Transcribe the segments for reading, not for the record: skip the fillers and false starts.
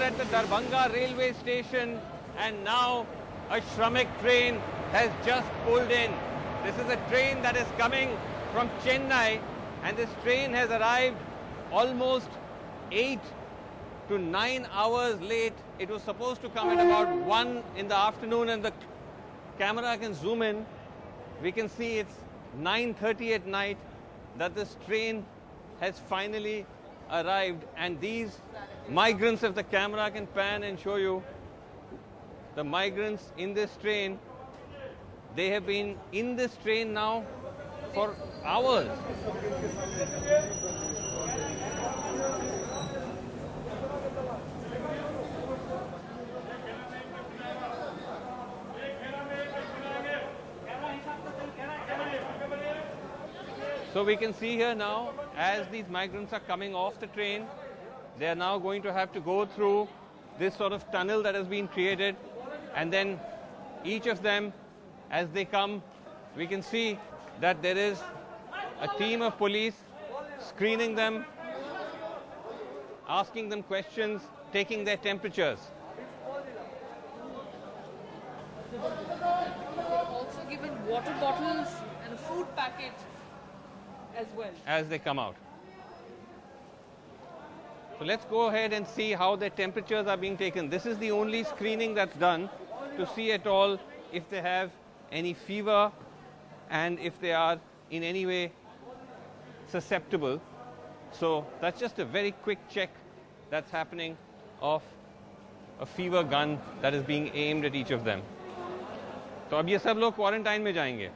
at the Darbhanga railway station, and now a Shramik train has just pulled in. This is a train that is coming from Chennai, and this train has arrived almost 8 to 9 hours late. It was supposed to come at about 1 in the afternoon, and the camera can zoom in. We can see it's 9:30 at night that this train has finally arrived, and these migrants, if the camera can pan and show you, the migrants in this train, they have been in this train now for hours. So we can see here now, as these migrants are coming off the train, they are now going to have to go through this sort of tunnel that has been created, and then each of them, as they come, we can see that there is a team of police screening them, asking them questions, taking their temperatures. Also given water bottles and a food packet as well as they come out. So let's go ahead and see how their temperatures are being taken. This is the only screening that's done to see at all if they have any fever and if they are in any way susceptible. So that's just a very quick check that's happening of a fever gun that is being aimed at each of them. तो अब ये सब लोग quarantine में जाएंगे.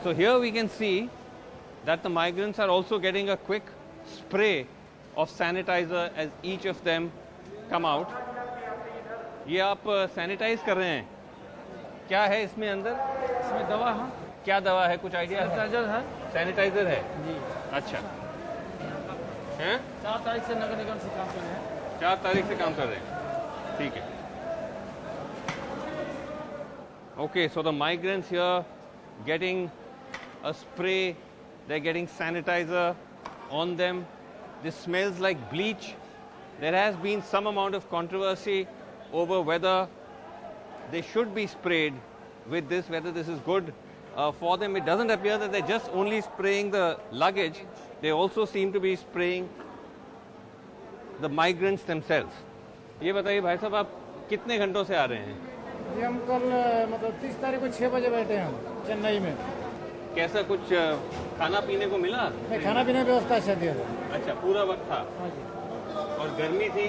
So here we can see that the migrants are also getting a quick spray of sanitizer as each of them come out. ये आप sanitise कर रहे हैं, क्या है इसमें अंदर? इसमें दवा है. क्या दवा है, कुछ आइडिया है? सैनिटाइजर है. सैनिटाइजर है जी. अच्छा हैं? 4 तारीख से नगर निगम से काम कर रहे हैं. 4 तारीख से काम कर रहे हैं, ठीक है. Okay, so the migrants here getting a spray, they're getting sanitizer on them. This smells like bleach. There has been some amount of controversy over whether they should be sprayed with this, whether this is good for them. It doesn't appear that they're just only spraying the luggage. They also seem to be spraying the migrants themselves. ये बताइए भाई साहब, आप कितने घंटों से आ रहे हैं? जी हम कल मतलब 30 तारीख को 6 बजे बैठे हैं हम चेन्नई में. कैसा कुछ खाना पीने को मिला? नहीं, खाना पीने की व्यवस्था अच्छा दिया था. अच्छा, पूरा वक्त था. हाँ जी. और गर्मी थी,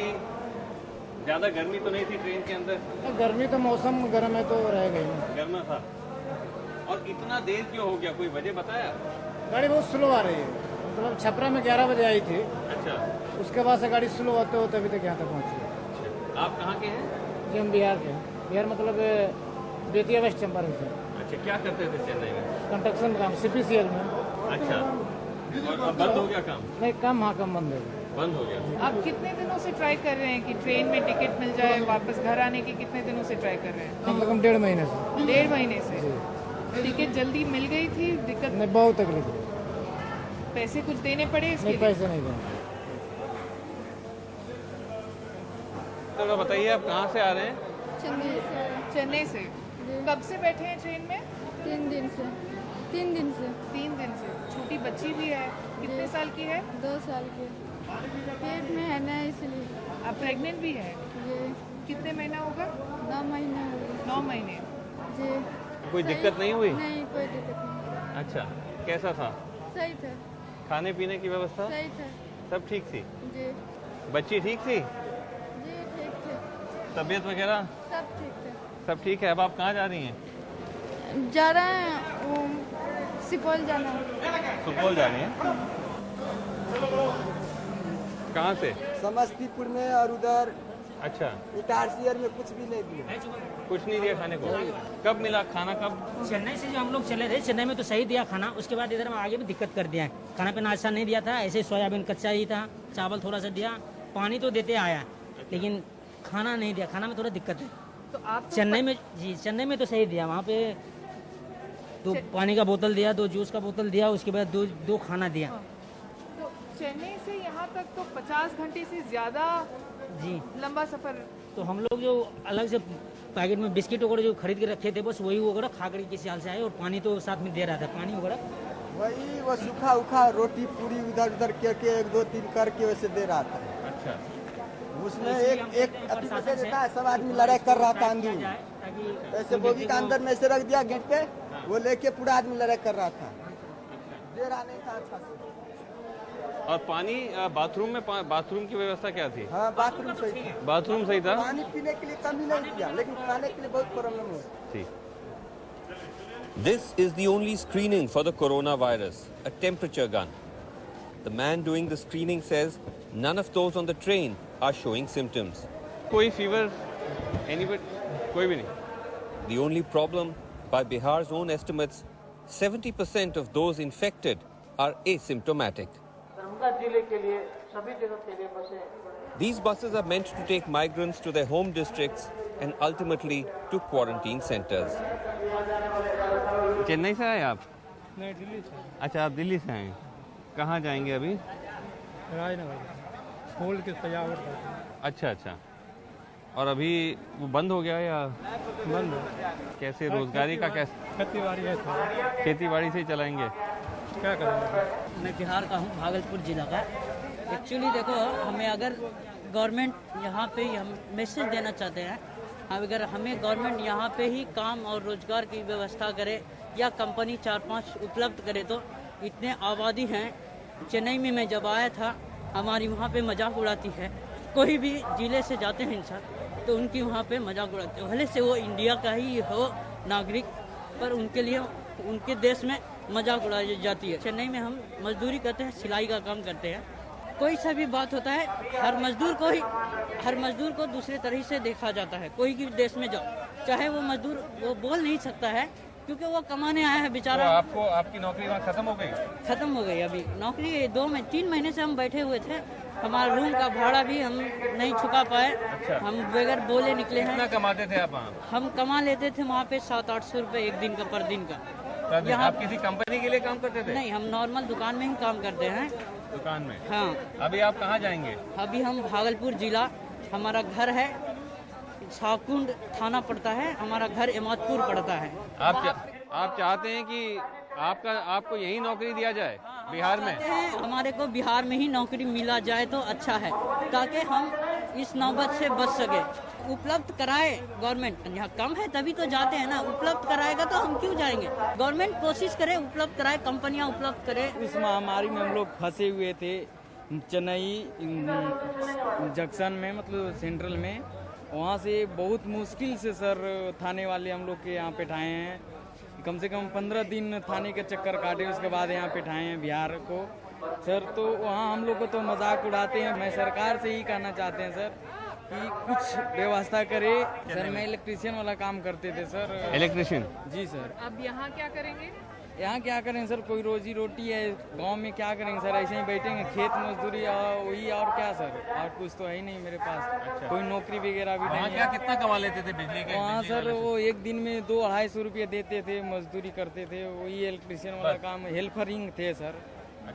ज़्यादा गर्मी तो नहीं थी ट्रेन के अंदर? गर्मी तो मौसम गर्म है तो रह गई ना. गर्म था. और इतना देर क्यों हो गया, कोई वजह बताया? गाड़ी बहुत स्लो आ रही है. मतलब छपरा में 11 बजे आई थी. अच्छा. उसके बाद से गाड़ी स्लो होते होते अभी तक यहाँ तक पहुँची. अच्छा, आप कहाँ के हैं? जी हम बिहार के. बिहार मतलब बेतिया वेस्ट चंपारण से. अच्छा, क्या करते थे चेन्नई में? कंस्ट्रक्शन काम CPCL में. अच्छा, और अब बंद हो गया काम? नहीं, काम हाँ काम बंद है. बंद हो गया. आप कितने दिनों से ट्राई कर रहे हैं कि ट्रेन में टिकट मिल जाए, वापस घर आने की कितने दिनों से ट्राई कर रहे हैं? कम से कम 1.5 महीने से. 1.5 महीने से. टिकट जल्दी मिल गई थी? दिक्कत नहीं, बहुत तकलीफ है. पैसे कुछ देने पड़े इसके नहीं, लिए? पैसे नहीं देने. तो बताइए, आप कहाँ से आ रहे हैं? चेन्नई से. चेन्नई से. कब से बैठे हैं ट्रेन में? 3 दिन से. 3 दिन से. 3 दिन से. छोटी बच्ची भी है, कितने साल की है? 2 साल के. पेट में है ना, इसलिए. आप प्रेग्नेंट भी है? ये कितने महीना होगा? 9 महीने हो गए. 9 महीने. जी. कोई दिक्कत नहीं हुई? नहीं, कोई दिक्कत नहीं. अच्छा, कैसा था? सही था. खाने पीने की व्यवस्था सही था. सब ठीक थी? जी. बच्ची ठीक थी? जी ठीक थे. तबीयत वगैरह सब ठीक थे. सब ठीक है. अब आप कहाँ जा रही हैं? जा रहे हैं सुपौल जाना है. सुपौल जा रही हैं? कहाँ से? समस्तीपुर में. और उधर अच्छा, इटारसियर में कुछ भी नहीं दिया. कुछ नहीं दिया खाने को? कब मिला खाना? कब? चेन्नई से जो हम लोग चले थे, चेन्नई में तो सही दिया खाना. उसके बाद इधर में आगे भी दिक्कत कर दिया. खाना पे नाश्ता नहीं दिया था, ऐसे सोयाबीन कच्चा ही था, चावल थोड़ा सा दिया, पानी तो देते आया, लेकिन खाना नहीं दिया. खाना में थोड़ा दिक्कत है. तो आप चेन्नई में जी, चेन्नई में तो सही दिया. वहाँ पे तो पानी का बोतल दिया, 2 जूस का बोतल दिया, उसके बाद दो खाना दिया। तो चेन्नई से यहाँ तक तो 50 घंटे से ज्यादा जी। लंबा सफर। तो हम लोग जो अलग से पैकेट में बिस्किट वगैरह जो खरीद के रखे थे, बस वही वगैरह खा कर किसी हाल से आए, और पानी तो साथ में दे रहा था, पानी वगैरह वही वो सूखा उखा रोटी पूरी उधर उधर करके 1 2 3 करके वैसे दे रहा था। अच्छा, उसमें एक अति से देता है, सब आदमी लड़ाई कर रहा था अंदर में। ऐसे बोगी का अंदर में ऐसे रख दिया गेट पे, वो लेके पूरा आदमी लड़ाई कर रहा था, दे रहा नहीं था अच्छा से। और पानी बाथरूम में बाथरूम की व्यवस्था क्या थी? हाँ बाथरूम सही था, बाथरूम सही था, पानी पीने के लिए कमी नहीं किया, लेकिन खाने के लिए बहुत प्रॉब्लम हुआ। ठीक। This is the only screening for the coronavirus, a temperature gun. The man doing the screening says none of those on the train are showing symptoms. कोई फीवर एनीबडी? कोई भी नहीं। The only problem, by Bihar's own estimates, 70% of those infected are asymptomatic. These buses are meant to take migrants to their home districts and ultimately to quarantine centers. Chennai से आए आप? नहीं, दिल्ली से। अच्छा, आप दिल्ली से आए। कहाँ जाएंगे अभी? राजनगर फूल की सजावट करते हैं। अच्छा अच्छा। और अभी वो बंद हो गया या बंद हो? कैसे रोजगारी का कैसे? खेती बाड़ी है तो खेती बाड़ी से ही चलाएंगे? क्या करेंगे? मैं बिहार का हूँ, भागलपुर जिला का। एक्चुअली देखो, हमें अगर गवर्नमेंट यहाँ पे हम मैसेज देना चाहते हैं, अगर हमें गवर्नमेंट यहाँ पे ही काम और रोजगार की व्यवस्था करे या कंपनी 4-5 उपलब्ध करे, तो इतने आबादी हैं। चेन्नई में मैं जब आया था, हमारी वहाँ पे मजाक उड़ाती है। कोई भी जिले से जाते हैं इंसान, तो उनकी वहाँ पे मजाक उड़ाते हैं, भले से वो इंडिया का ही हो नागरिक, पर उनके लिए उनके देश में मजाक उड़ाई जाती है। चेन्नई में हम मजदूरी करते हैं, सिलाई का काम करते हैं। कोई सा भी बात होता है, हर मजदूर को दूसरे तरह से देखा जाता है। कोई भी देश में जाओ, चाहे वो मजदूर वो बोल नहीं सकता है, क्योंकि वो कमाने आया है बेचारा। तो आपको आपकी नौकरी वहाँ खत्म हो गई? खत्म हो गई। अभी नौकरी 3 महीने से हम बैठे हुए थे। हमारा रूम का भाड़ा भी हम नहीं चुका पाए। अच्छा। हम बगैर बोले निकले हैं। कितना कमाते थे आप वहाँ? हम कमा लेते थे वहाँ पे 700-800 रुपए एक दिन का, पर दिन का। यहाँ आप किसी कंपनी के लिए काम करते थे? नहीं, हम नॉर्मल दुकान में ही काम करते हैं। दुकान में? हाँ। अभी आप कहाँ जाएंगे? अभी हम भागलपुर जिला, हमारा घर है, साकुंड थाना पड़ता है, हमारा घर इमादपुर पड़ता है। आप चाहते हैं कि आपको यही नौकरी दिया जाए बिहार में? हमारे को बिहार में ही नौकरी मिला जाए तो अच्छा है, ताकि हम इस नौबत से बच सके। उपलब्ध कराए गवर्नमेंट, यहाँ कम है तभी तो जाते हैं ना। उपलब्ध कराएगा तो हम क्यों जाएंगे? गवर्नमेंट कोशिश करे, उपलब्ध कराए, कंपनियां उपलब्ध करे। इस महामारी में हम लोग फंसे हुए थे चेन्नई जंक्शन में, मतलब सेंट्रल में। वहाँ से बहुत मुश्किल से सर थाने वाले हम लोग के यहाँ पे ठाए हैं। कम से कम 15 दिन थाने के चक्कर काटे, उसके बाद यहाँ पे ठाए हैं बिहार को सर। तो वहाँ हम लोग को तो मजाक उड़ाते हैं। मैं सरकार से ही कहना चाहते हैं सर कि कुछ व्यवस्था करे। सर मैं इलेक्ट्रीशियन वाला काम करते थे सर। इलेक्ट्रीशियन? जी सर। अब यहाँ क्या करेंगे? यहाँ क्या करें सर, कोई रोजी रोटी है गांव में, क्या करेंगे सर? ऐसे ही बैठेंगे, खेत मजदूरी वही, और क्या सर? और कुछ तो है ही नहीं मेरे पास। अच्छा। कोई नौकरी वगैरह भी नहीं है। कितना कमा लेते थे बिजली के? वहाँ सर वो एक दिन में 200-250 रुपये देते थे, मजदूरी करते थे। वही इलेक्ट्रीशियन वाला काम, हेल्परिंग थे सर।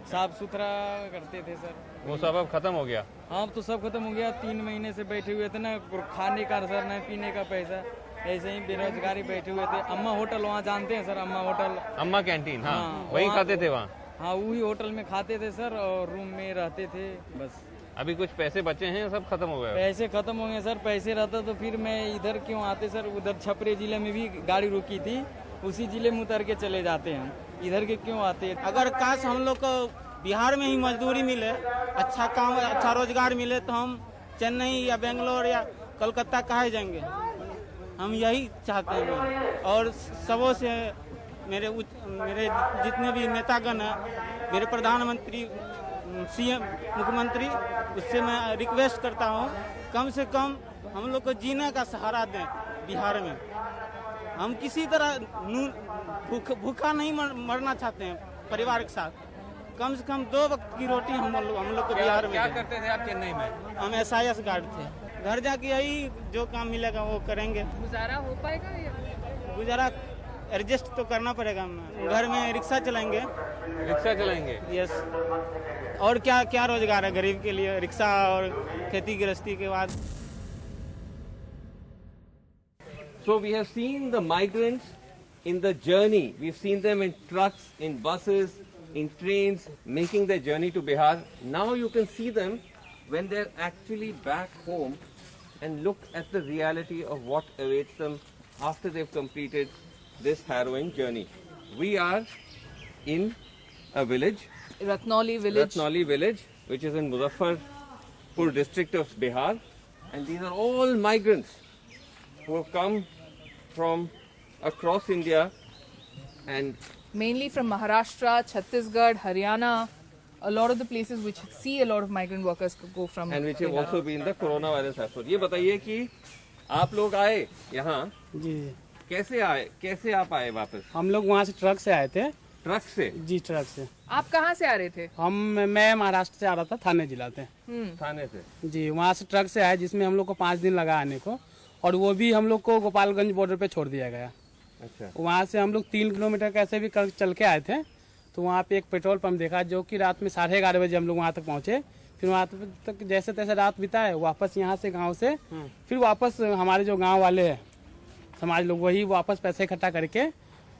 साफ सुथरा करते थे सर। वो सब अब खत्म हो गया? हाँ, अब तो सब खत्म हो गया। 3 महीने से बैठे हुए थे ना, खाने का सर न पीने का पैसा, ऐसे ही बेरोजगारी बैठे हुए थे। अम्मा होटल वहाँ जानते हैं सर? अम्मा होटल, अम्मा कैंटीन? हाँ, हाँ, वही खाते थे वहाँ? हाँ, वही होटल में खाते थे सर, और रूम में रहते थे बस। अभी कुछ पैसे बचे हैं, सब खत्म हो गए? पैसे खत्म हो गए सर। पैसे रहता तो फिर मैं इधर क्यों आते सर? उधर छपरे जिले में भी गाड़ी रुकी थी, उसी जिले में उतर के चले जाते हैं। इधर के क्यों आते? अगर काश हम लोग को बिहार में ही मजदूरी मिले, अच्छा काम, अच्छा रोजगार मिले, तो हम चेन्नई या बेंगलोर या कोलकाता काहे जाएंगे? हम यही चाहते हैं। और सबों से मेरे जितने भी नेतागण हैं, मेरे प्रधानमंत्री, सीएम, मुख्यमंत्री, उससे मैं रिक्वेस्ट करता हूँ, कम से कम हम लोग को जीने का सहारा दें बिहार में। हम किसी तरह भूखा नहीं मरना चाहते हैं परिवार के साथ। कम से कम 2 वक्त की रोटी हम लोग को बिहार में। क्या करते थे आप चेन्नई में? हम SIS गार्ड थे। घर जाके यही जो काम मिलेगा वो करेंगे। गुजारा हो पाएगा? गुजारा एडजस्ट तो करना पड़ेगा। घर में रिक्शा चलाएंगे। रिक्शा चलाएंगे। यस। और क्या क्या रोजगार है गरीब के लिए, रिक्शा और खेती गृहस्थी के बाद। So we have seen the migrants in the journey. We've seen them in trucks, in buses, in trains, making their journey to Bihar. Now you can see them when they're actually back home and look at the reality of what awaits them after they've completed this harrowing journey. We are in a village, Ratnauli village, which is in Muzaffarpur district of Bihar, and these are all migrants who have come from across India and mainly from Maharashtra, Chhattisgarh, Haryana, a lot of the places which see a lot of migrant workers go from. and which have also been the coronavirus hotspot. ये बताइए कि आप लोग आए यहाँ, जी कैसे आप आए वापस? हम लोग वहाँ से ट्रक से आए थे। ट्रक से? जी ट्रक से। आप कहाँ से आ रहे थे? मैं महाराष्ट्र से आ रहा था, थाने जिला से। थाने से? जी वहाँ से ट्रक से आए, जिसमें हम लोग को 5 दिन लगा आने को, और वो भी हम लोग को गोपालगंज बॉर्डर पे छोड़ दिया गया। अच्छा। वहाँ से हम लोग 3 किलोमीटर कैसे भी चल के आए थे, तो वहाँ पे एक पेट्रोल पंप देखा, जो कि रात में 11:30 बजे हम लोग वहाँ तक पहुँचे। फिर वहाँ तक जैसे तैसे रात बिताए, वापस यहाँ से गाँव से फिर वापस हमारे जो गाँव वाले हैं समाज लोग, वही वापस पैसे इकट्ठा करके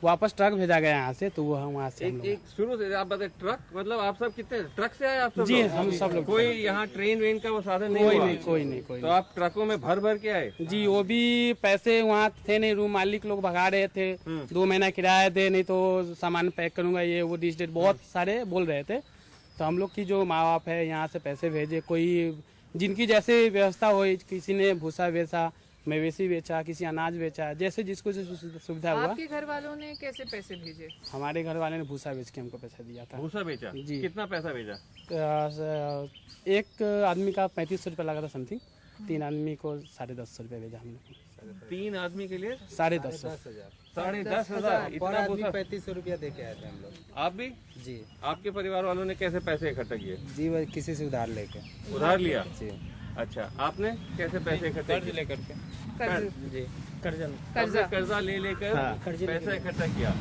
वापस ट्रक भेजा गया यहाँ से। तो वो हम वहाँ से एक शुरू से आप बताए ट्रक, मतलब आप सब कितने ट्रक से आए? आप सब? जी हम सब लोग। कोई यहाँ ट्रेन वेन का वो साधन नहीं? कोई नहीं। तो आप ट्रकों में भर के आए? जी वो भी पैसे वहाँ थे नहीं, रूम मालिक लोग भगा रहे थे, 2 महीना किराया दे, नहीं तो सामान पैक करूंगा, ये वो डिश डेट बहुत सारे बोल रहे थे। तो हम लोग की जो माँ बाप है यहाँ से पैसे भेजे, कोई जिनकी जैसे व्यवस्था हो, किसी ने भूसा बेचा, मवेशी बेचा, किसी अनाज बेचा, जैसे जिसको सुविधा हुआ। आपके घर वालों ने कैसे पैसे भेजे? हमारे घर वाले ने भूसा बेच के हमको पैसा दिया था। भूसा बेचा? जी। कितना पैसा भेजा? एक आदमी का 3500 रुपये लगा था समथिंग, 3 आदमी को 1050 रुपये भेजा हम लोग। 3 आदमी के लिए 10,500। 10,500 इतना भूसा? 3500 रुपया दे के आए थे हम लोग। आप भी? जी। आपके परिवार वालों ने कैसे पैसे इकट्ठा किए? जी वो किसी से उधार लेके। उधार लिया? जी। अच्छा, आपने कैसे पैसे इकट्ठे? कर्ज लेकर के। जी कर्जा ले लेकर पैसा इकट्ठा किया,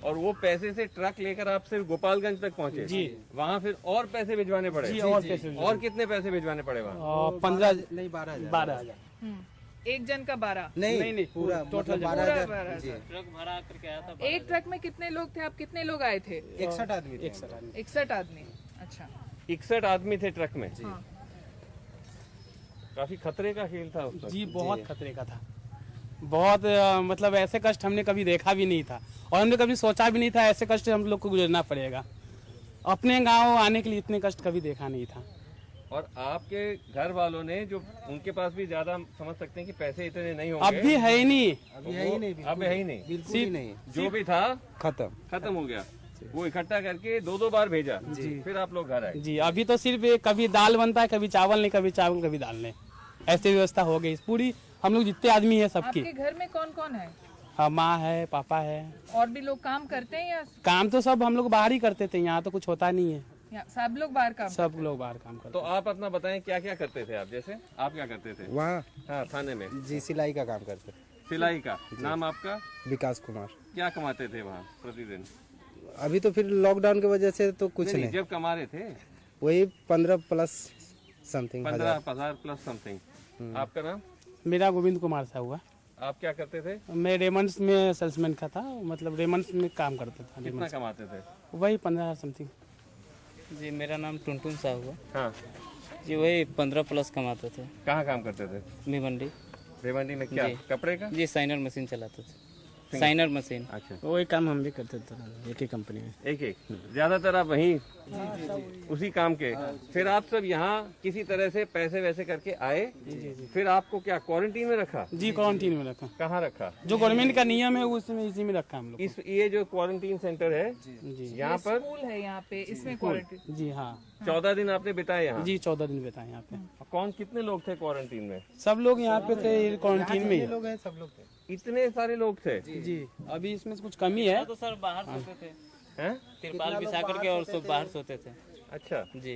और वो पैसे से ट्रक लेकर आप सिर्फ गोपालगंज तक पहुंचे? जी। वहाँ फिर और पैसे भिजवाने पड़े? जी और पैसे। और कितने पैसे भिजवाने पड़े वहाँ? 15 नहीं 12,000। एक जन का 12? नहीं पूरा टोटल 12,000। ट्रक भाड़ा करके आया था। एक ट्रक में कितने लोग थे? आप कितने लोग आए थे? 61 आदमी। 61 आदमी। अच्छा। 61 आदमी थे ट्रक में? हाँ। काफी खतरे का खेल था उस वक्त। जी बहुत खतरे का था, बहुत मतलब ऐसे कष्ट हमने कभी देखा भी नहीं था, और हमने कभी सोचा भी नहीं था ऐसे कष्ट हम लोग को गुजरना पड़ेगा। अपने गांव आने के लिए इतने कष्ट कभी देखा नहीं था। और आपके घर वालों ने, जो उनके पास भी ज्यादा समझ सकते हैं कि पैसे इतने नहीं होंगे, अब भी है ही नहीं, अब है ही नहीं, बिल्कुल ही नहीं। जो भी था खत्म हो गया। वो इकट्ठा करके 2 बार भेजा, फिर आप लोग घर आए? जी अभी तो सिर्फ कभी दाल बनता है, कभी चावल नहीं, कभी चावल कभी दाल नहीं, ऐसी व्यवस्था हो गई पूरी। हम लोग जितने आदमी है सबकी। आपके घर में कौन कौन है? हाँ माँ है, पापा है। और भी लोग काम करते हैं या? काम तो सब हम लोग बाहर ही करते थे, यहाँ तो कुछ होता नहीं है। सब लोग बाहर काम? सब लोग बाहर काम करते। तो आप अपना बताएं, क्या क्या करते थे आप? जैसे आप क्या करते थे वहाँ? हाँ थाने में। जी सिलाई का काम करते। सिलाई का? नाम आपका? विकास कुमार। क्या कमाते थे वहाँ प्रतिदिन? अभी तो फिर लॉकडाउन की वजह से तो कुछ नहीं। जब कमा रहे थे वही 15 प्लस समथिंग। 15,000 plus something. आपका नाम? मेरा गोविंद कुमार था हुआ। आप क्या करते थे? मैं रेमंड्स में सेल्समैन का था, मतलब रेमंड्स में काम करता था। कितना कमाते थे? वही 15 समथिंग। जी मेरा नाम टुनटुन साहू है। हाँ जी वही 15 प्लस कमाते थे। कहाँ काम करते थे? भिवंडी। भिवंडी में क्या? कपड़े का? जी साइनर मशीन चलाते थे। Signer machine. अच्छा। वही काम हम भी करते थे, एक ही कंपनी में। एक ज्यादातर आप वहीं उसी काम के। फिर आप सब यहाँ किसी तरह से पैसे वैसे करके आए? फिर आपको क्या क्वारंटीन में रखा? जी क्वारंटीन में रखा। कहाँ रखा? जो गवर्नमेंट का नियम है उसमें इसी में रखा हम लोग। ये जो क्वारंटीन सेंटर है जी यहाँ पर स्कूल है यहाँ पे, इसमें क्वारंटीन? जी हाँ। 14 दिन आपने बिताए यहाँ? जी 14 दिन बिताए यहाँ पे। कौन कितने लोग थे क्वारंटीन में? सब लोग यहाँ पे थे क्वारंटीन में। लोग हैं, सब लोग थे। इतने सारे लोग थे? जी अभी इसमें कुछ कमी है। तो सर बाहर सोते थे, हैं? तिरपाल बिछा करके और सब बाहर सोते थे। अच्छा जी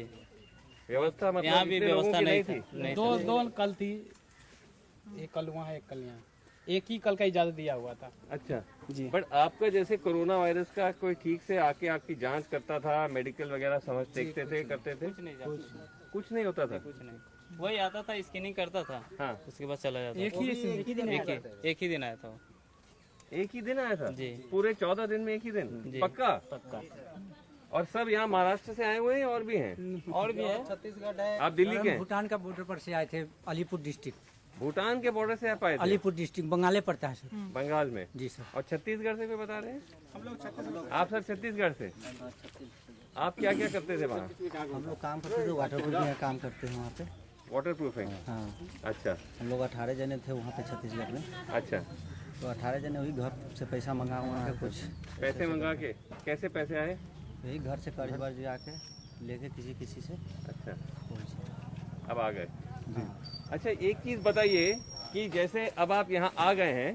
व्यवस्था मतलब यहाँ भी इतने लोगों व्यवस्था की नहीं थी। दो कल थी, एक कल वहाँ एक कल यहाँ। एक ही कल का इजाजत दिया हुआ था। अच्छा जी। बट आपका जैसे कोरोना वायरस का कोई ठीक से आके आपकी जांच करता था, मेडिकल वगैरह समझ देखते थे, करते थे? कुछ नहीं होता था। कुछ नहीं, वही आता था, स्कैनिंग करता था, हाँ, उसके बाद चला जाता। एक ही दिन एक ही दिन आया था। एक ही दिन आया था जी। पूरे 14 दिन में एक ही दिन? जी। पक्का? पक्का। और सब यहाँ महाराष्ट्र से आए हुए हैं और भी हैं? और भी है। छत्तीसगढ़ है। आप दिल्ली के हैं? भूटान का बॉर्डर पर से आए थे, अलीपुर डिस्ट्रिक्ट। भूटान के बॉर्डर से आप आए थे? अलीपुर डिस्ट्रिक्ट बंगाले पड़ता है सर। बंगाल में? जी सर। और छत्तीसगढ़ से भी बता रहे हैं? आप सर छत्तीसगढ़ से? आप क्या क्या करते थे वहाँ? हम लोग काम करते थे, वाटर प्रूफ में काम करते हैं वहाँ पे। Water proofing? हाँ। अच्छा। हम लोग 18 जने थे वहाँ पे छत्तीसगढ़ में। अच्छा। तो 18 जने वही घर से पैसा मंगा के कुछ पैसे मंगा के? कैसे पैसे आए? यही घर से कर्ज वर्ज आके लेके किसी से। अच्छा, अब आ गए। अच्छा, एक चीज बताइए कि जैसे अब आप यहाँ आ गए हैं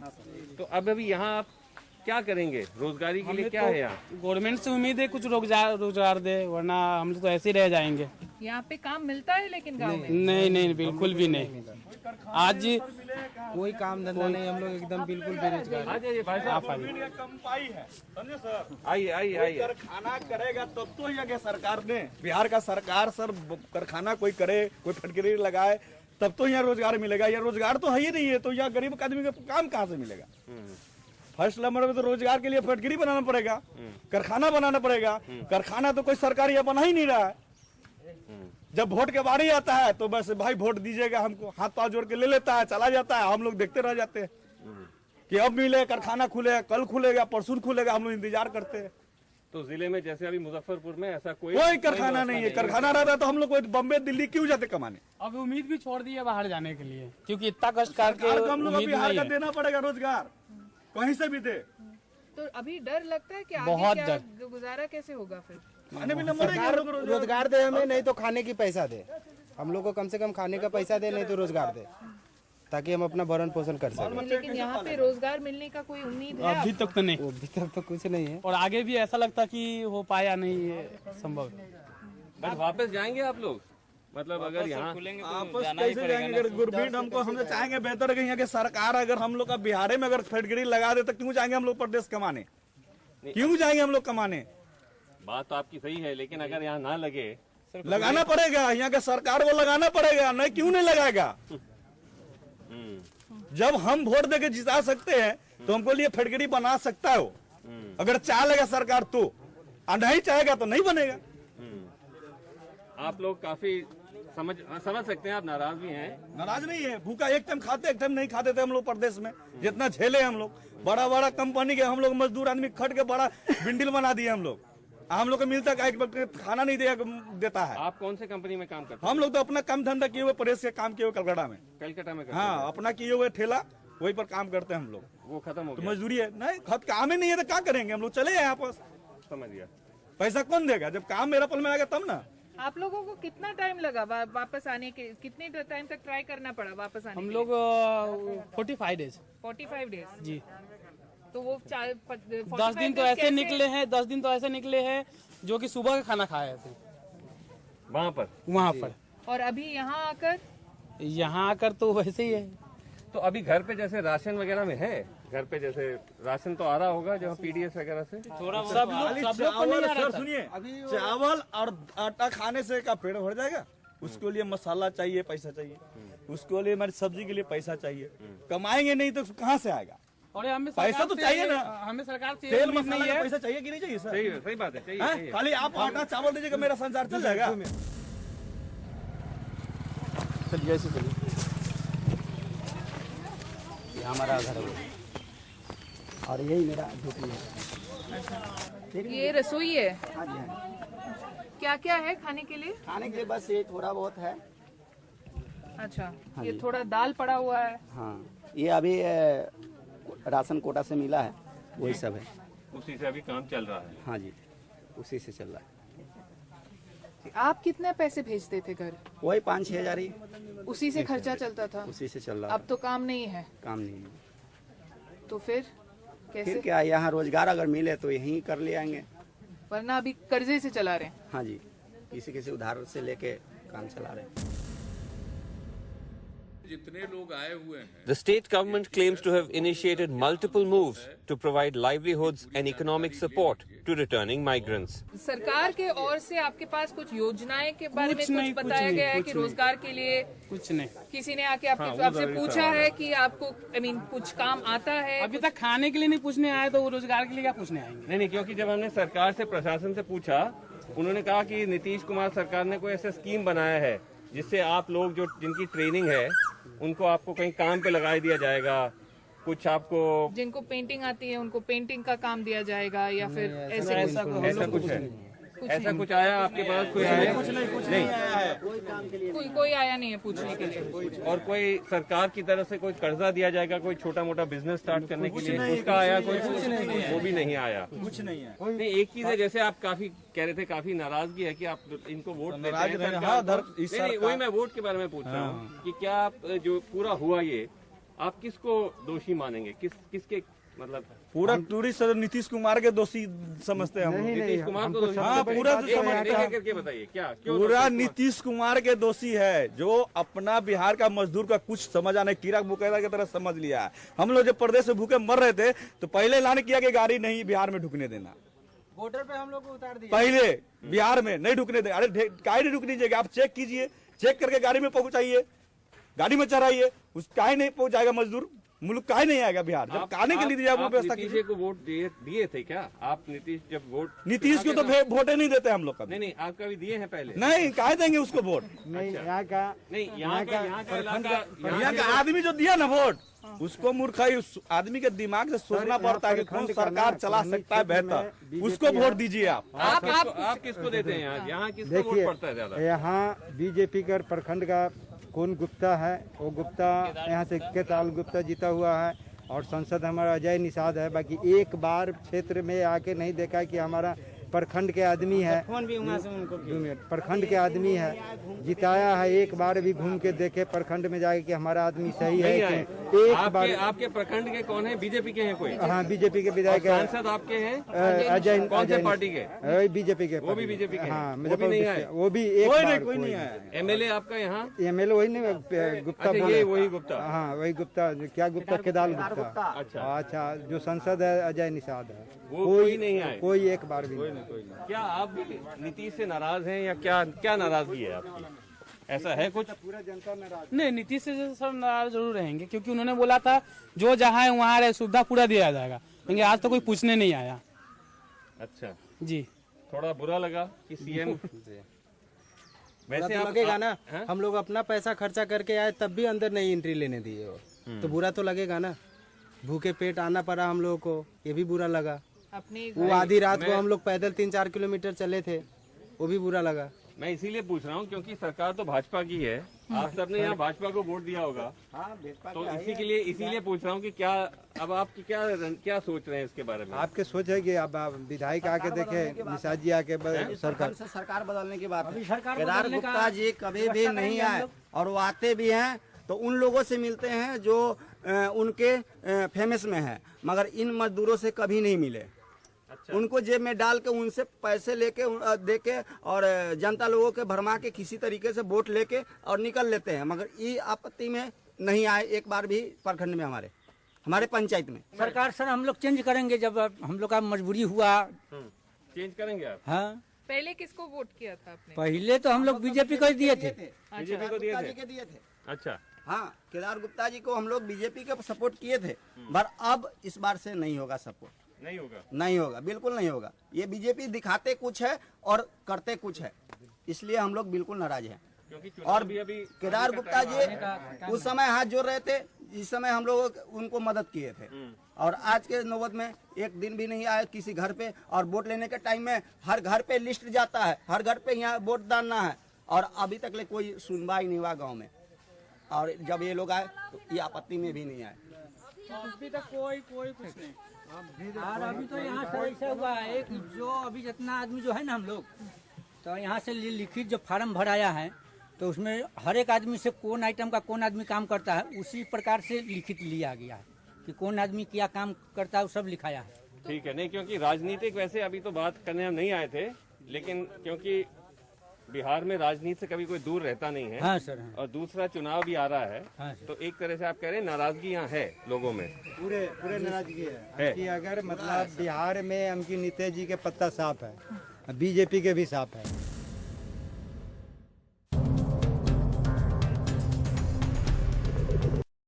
तो अब अभी यहाँ आप क्या करेंगे? रोजगारी के लिए क्या है यहाँ? गवर्नमेंट से उम्मीद है कुछ रोजगार दे, वरना हम तो ऐसे ही रह जाएंगे। यहाँ पे काम मिलता है लेकिन गांव में नहीं, बिल्कुल भी नहीं। आज कोई काम धंधा नहीं, हम लोग एकदम बिल्कुल बेरोजगार। आ जाइए भाई साहब, आइए। कारखाना करेगा तब तो यहाँ के सरकार ने, बिहार का सरकार सर कारखाना कोई करे, कोई फैक्ट्री लगाए तब तो यहाँ रोजगार मिलेगा। यहाँ रोजगार तो है ही नहीं है, तो यहाँ गरीब आदमी का काम कहाँ से मिलेगा? फर्स्ट नंबर में तो रोजगार के लिए फैक्ट्री बनाना पड़ेगा, कारखाना बनाना पड़ेगा। कारखाना तो कोई सरकार यहाँ बना ही नहीं रहा है। जब वोट के बारी आता है तो बस भाई वोट दीजिएगा हमको, हाथ पाँव जोड़ के ले लेता है, चला जाता है। हम लोग देखते रह जाते हैं कि अब मिले, कारखाना खुलेगा, कल खुलेगा, परसों खुलेगा, हम लोग इंतजार करते हैं। तो जिले में जैसे अभी मुजफ्फरपुर में ऐसा कोई कारखाना नहीं है। कारखाना रहता तो हम लोग बम्बे दिल्ली क्यों जाते कमाने? अब उम्मीद भी छोड़ दी है बाहर जाने के लिए, क्योंकि इतना कष्ट करके हम लोग बिहार का देना पड़ेगा रोजगार, कहीं से भी दे। तो अभी डर लगता है कि बहुत आगे क्या गुजारा कैसे होगा फिर? खाने पीने मरेंगे हम लोग। रोजगार दे हमें, नहीं तो खाने की पैसा दे। हम लोग को कम से कम खाने का पैसा दे, नहीं तो रोजगार दे, ताकि हम अपना भरण पोषण कर सकें। लेकिन यहाँ पे रोजगार मिलने का कोई उम्मीद है? अभी तक तो नहीं। अभी तक तो कुछ नहीं है, और आगे भी ऐसा लगता कि हो पाया नहीं है संभव। बट वापस जाएंगे आप लोग? मतलब अगर यहाँ आपस कैसे जाएंगे? अगर गवर्नमेंट हम तो चाहेंगे बेहतर है कि यहाँ के सरकार अगर हम लोग का बिहार में अगर फैक्ट्री लगा दे तो क्यों जाएंगे हम लोग प्रदेश कमाने? क्यों जाएंगे हम लोग कमाने? बात तो आपकी सही है, लेकिन अगर यहाँ ना लगे, लगाना पड़ेगा। यहाँ के सरकार को लगाना पड़ेगा, नहीं क्यों नहीं लगाएगा? जब हम वोट देके जिता सकते हैं तो हमको लिए फैक्ट्री बना सकता हो, अगर चाह लेगा सरकार तो, और नहीं चाहेगा तो नहीं बनेगा। आप लोग काफी समझ सकते हैं, आप नाराज भी हैं। नाराज नहीं है, भूखा एक टाइम खाते, एक टाइम नहीं खाते थे हम लोग प्रदेश में। जितना झेले हम लोग, बड़ा बड़ा कंपनी के हम लोग मजदूर आदमी खट के बड़ा बिंडल बना दिए हम लोग। हम लोग को मिलता है खाना नहीं देता है। आप कौन से कंपनी में काम करते हैं? हम लोग तो अपना काम धंधा किए हुए, प्रेस के काम किए हुए कलकत्ता में। कलकत्ता में? हाँ, अपना किए हुए ठेला वही पर काम करते हैं हम लोग। वो खत्म हो तो गया? मजदूरी है, नहीं खत काम ही नहीं है तो क्या करेंगे हम लोग? चले जाए आपस। समझ गया। पैसा कौन देगा? जब काम मेरा पल में आएगा तब ना। आप लोगों को कितना टाइम लगा वापस आने के? कितने टाइम तक ट्राई करना पड़ा वापस आने? हम लोग 45 डेज। 45 डेज जी। तो वो 10 दिन तो ऐसे निकले हैं, 10 दिन तो ऐसे निकले हैं जो कि सुबह का खाना खाए थे वहाँ पर। और अभी यहाँ आकर तो वैसे ही है। तो अभी घर पे जैसे राशन वगैरह में है, घर पे जैसे राशन तो आ रहा होगा जो पीडीएस वगैरह से? थोड़ा सब लोग को नहीं आ रहा। सुनिए, चावल और आटा खाने से का पेट भर जाएगा? उसके लिए मसाला चाहिए, पैसा चाहिए। उसके लिए हमारी सब्जी के लिए पैसा चाहिए। कमाएंगे नहीं तो कहाँ से आएगा? और हमें पैसा तो चाहिए ना, हमें सरकार से तेल मसाला का पैसा चाहिए कि नहीं चाहिए सर? सही बात है, चाहिए। खाली आप आटा चावल दीजिएगा, मेरा संसार चल जाएगा। चलिए ऐसे चलिए, ये हमारा घर है और यही मेरा झोपड़ी है। ये रसोई है? क्या क्या है खाने के लिए? खाने के लिए बस ये थोड़ा बहुत है। अच्छा, ये थोड़ा दाल पड़ा हुआ है। हाँ, ये अभी राशन कोटा से मिला है, वही सब है। उसी से अभी काम चल रहा है? हाँ जी, उसी से चल रहा है। आप कितने पैसे भेजते थे घर? वही 5-6 हजार ही, उसी से खर्चा चलता था? उसी से चल रहा। अब तो काम नहीं है? काम नहीं है तो फिर कैसे? फिर क्या, यहाँ रोजगार अगर मिले तो यहीं कर ले आएंगे, वरना अभी कर्जे से चला रहे हैं? हाँ जी, किसी उधार से लेके काम चला रहे हैं। जितने लोग आए हुए हैं The state government claims to have initiated multiple moves to provide livelihoods and economic support to returning migrants. सरकार के ओर से आपके पास कुछ योजनाएं के बारे में कुछ बताया गया है कि रोजगार के लिए कुछ नहीं। किसी ने आके आपसे पूछा है कि आपको कुछ काम आता है? अभी तक खाने के लिए नहीं पूछने आए तो वो रोजगार के लिए क्या पूछने आएंगे? नहीं, क्योंकि जब हमने सरकार से, प्रशासन से पूछा, उन्होंने कहा कि नीतीश कुमार सरकार ने कोई ऐसा स्कीम बनाया है जिससे आप लोग जो जिनकी ट्रेनिंग है उनको आपको कहीं काम पे लगा दिया जाएगा, कुछ आपको जिनको पेंटिंग आती है उनको पेंटिंग का काम दिया जाएगा या फिर ऐसा कुछ है? ऐसा कुछ आया आपके पास? कोई आया? कुछ नहीं आया है। कोई आया नहीं है पूछने के लिए। और कोई सरकार की तरफ से कोई कर्जा दिया जाएगा कोई छोटा मोटा बिजनेस स्टार्ट करने के लिए, उसका आया कोई? वो भी नहीं आया। कुछ नहीं है। नहीं, एक चीज है, जैसे आप काफी कह रहे थे, काफी नाराजगी है कि आप इनको वोट देते हैं। नहीं, वही मैं वोट के बारे में पूछ रहा हूँ कि क्या आप जो पूरा हुआ ये, आप किसको दोषी मानेंगे? किसके मतलब पूरा टूरिस्ट नीतीश कुमार के दोषी समझते हैं हम। नीतीश कुमार को दोषी? हाँ, पूरा करके बताइए क्या पूरा नीतीश कुमार के दोषी है, जो अपना बिहार का मजदूर का कुछ समझ आने कीड़ा मुकैदा की तरह समझ लिया है। हम लोग जब प्रदेश से भूखे मर रहे थे तो पहले ऐलान किया कि गाड़ी नहीं बिहार में ढुकने देना। बॉर्डर पे हम लोग को उतार दिया पहले बिहार में नहीं ढुकने दे। अरे गाड़ी नहीं ढुकनी चाहिए, आप चेक कीजिए, चेक करके गाड़ी में पहुंचाइए, गाड़ी में चढ़ाइए। उस काहे नहीं पहुंचाएगा मजदूर, मुल्क काहे नहीं आएगा बिहार? जब खाने के लिए व्यवस्था नीतीश को वोट दिए थे क्या आप? नीतीश जब वोट, नीतीश को तो वोटे नहीं देते हम लोग का। नहीं, आप कभी दिए हैं पहले? नहीं, काहे देंगे उसको वोट? नहीं, यहाँ का नहीं, यहाँ का आदमी जो दिया ना वोट, उसको मूर्खाई, उस आदमी के दिमाग से सोचना पड़ता है कि कौन सरकार चला सकता है बेहतर, उसको वोट दीजिए आप। आप किसको देते हैं यहाँ किसको वोट पड़ता है ज्यादा? यहाँ बीजेपी का प्रखंड का कौन गुप्ता है, वो गुप्ता यहाँ से केताल गुप्ता जीता हुआ है और सांसद हमारा अजय निषाद है। बाकी एक बार क्षेत्र में आके नहीं देखा कि हमारा प्रखंड के आदमी है, प्रखंड के आदमी है, जिताया है। एक बार भी घूम के देखे प्रखंड में जाके कि हमारा आदमी सही है कि एक बार। आपके प्रखंड के कौन है? बीजेपी के हैं कोई? हाँ, बीजेपी के विधायक है। सांसद आपके हैं? अजय। कौन से पार्टी के? बीजेपी के। वो भी बीजेपी के? हाँ, वो भी एक कोई नहीं आया। एमएलए आपका यहाँ? एमएलए वही नहीं, गुप्ता। वही गुप्ता? हाँ, वही गुप्ता। क्या गुप्ता? केदार गुप्ता। अच्छा, जो सांसद है अजय निषाद है, कोई नहीं आया? कोई एक बार भी नहीं। क्या आप भी नीतीश से नाराज हैं या क्या नाराजगी है आपकी? ऐसा है कुछ? पूरा जनता नाराज नहीं, नीतीश से सब नाराज जरूर रहेंगे, क्योंकि उन्होंने बोला था जो जहाँ है वहाँ रहे सुविधा पूरा दिया जाएगा, लेकिन आज तो कोई पूछने नहीं आया। अच्छा जी, थोड़ा बुरा लगा कि सीएम वैसे तो लगेगा ना। हम लोग अपना पैसा खर्चा करके आए तब भी अंदर नहीं एंट्री लेने दिए हो, तो बुरा तो लगेगा ना। भूखे पेट आना पड़ा हम लोगों को, ये भी बुरा लगा। वो आधी रात को हम लोग पैदल 3-4 किलोमीटर चले थे, वो भी बुरा लगा। मैं इसीलिए पूछ रहा हूँ क्योंकि सरकार तो भाजपा की है, आप सबने यहाँ भाजपा को वोट दिया होगा, तो इसीलिए पूछ रहा हूँ कि क्या अब आपकी क्या सोच रहे हैं इसके बारे में? आपके सोच है कि अब विधायक आके देखे, निषाद जी आके सरकार बदलने की बात है। केदार गुप्ता जी कभी भी नहीं आए और वो आते भी हैं तो उन लोगों से मिलते हैं जो उनके फेमस में है, मगर इन मजदूरों से कभी नहीं मिले। अच्छा। उनको जेब में डाल के उनसे पैसे लेके दे के और जनता लोगों के भरमा के किसी तरीके से वोट लेके और निकल लेते हैं, मगर ये आपत्ति में नहीं आए एक बार भी प्रखंड में, हमारे पंचायत में। सरकार सर हम लोग चेंज करेंगे जब हम लोग का मजबूरी हुआ। चेंज करेंगे आप? हाँ। पहले किसको वोट किया था आपने? पहले तो हम लोग बीजेपी को ही दिए थे। बीजेपी को दिए थे? अच्छा। हाँ, केदार गुप्ता जी को हम लोग बीजेपी का सपोर्ट किए थे, पर अब इस बार से नहीं होगा सपोर्ट। नहीं होगा, बिल्कुल नहीं होगा। ये बीजेपी दिखाते कुछ है और करते कुछ है, इसलिए हम लोग बिल्कुल नाराज हैं। और केदार गुप्ता जी उस समय हाथ जोड़ रहे थे, इस समय हम लोग उनको मदद किए थे, और आज के नौबत में एक दिन भी नहीं आए किसी घर पे। और वोट लेने के टाइम में हर घर पे लिस्ट जाता है, हर घर पे यहाँ वोट डालना है, और अभी तक ले कोई सुनवाई नहीं हुआ गाँव में। और जब ये लोग आए तो ये आपत्ति में भी नहीं आए। अभी तक कोई कुछ नहीं। और अभी तो यहाँ से ऐसा हुआ है कि जो अभी जितना आदमी जो है ना हम लोग, तो यहाँ से लिखित जो फार्म भराया है, तो उसमें हर एक आदमी से कौन आइटम का कौन आदमी काम करता है, उसी प्रकार से लिखित लिया गया है कि कौन आदमी क्या काम करता है, वो सब लिखाया है। ठीक है, नहीं क्योंकि राजनीतिक वैसे अभी तो बात करने हम नहीं आए थे, लेकिन क्योंकि बिहार में राजनीति से कभी कोई दूर रहता नहीं है। हाँ सर, हाँ। और दूसरा चुनाव भी आ रहा है। हाँ तो एक तरह से आप कह रहे हैं नाराजगी यहाँ है लोगों में। पूरे नाराजगी है कि अगर मतलब बिहार में हमकी नीतीश जी के पत्ता साफ है, बीजेपी के भी साफ है।